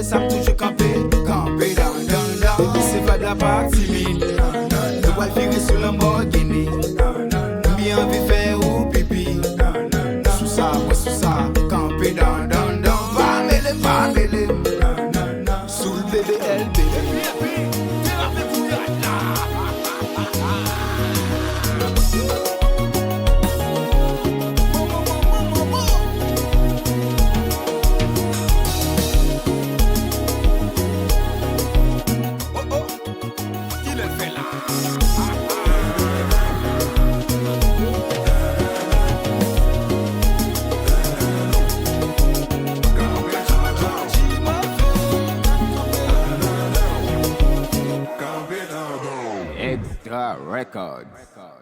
regardez ça, toujours camper, camper down, down, down. Et puis c'est pas de la part timide. Je vois le virer sur Lamborghini. Bien envie faire ou pipi. Sous ça, ouais, sous ça, camper down, down, down. Va mêler. Sous le BBLB. Extra Records.